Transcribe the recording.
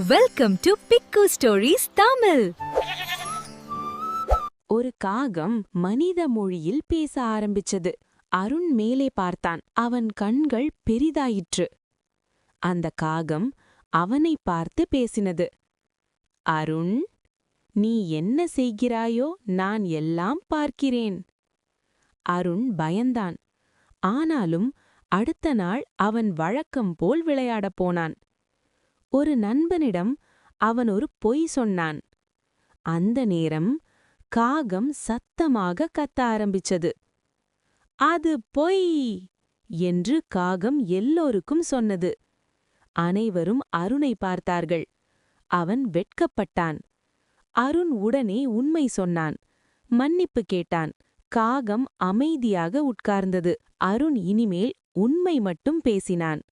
Welcome to பிக்கு stories Tamil. ஒரு காகம் மனித மொழியில் பேச ஆரம்பிச்சது. அருண் மேலே பார்த்தான். அவன் கண்கள் பெரிதாயிற்று. அந்த காகம் அவனை பார்த்து பேசினது. அருண், நீ என்ன செய்கிறாயோ நான் எல்லாம் பார்க்கிறேன். அருண் பயந்தான். ஆனாலும் அடுத்த நாள் அவன் வழக்கம் போல் விளையாடப் போனான். ஒரு நண்பனிடம் அவன் ஒரு பொய் சொன்னான். அந்த நேரம் காகம் சத்தமாக கத்த ஆரம்பிச்சது. அது பொய் என்று காகம் எல்லோருக்கும் சொன்னது. அனைவரும் அருணை பார்த்தார்கள். அவன் வெட்கப்பட்டான். அருண் உடனே உண்மை சொன்னான். மன்னிப்பு கேட்டான். காகம் அமைதியாக உட்கார்ந்தது. அருண் இனிமேல் உண்மை மட்டும் பேசினான்.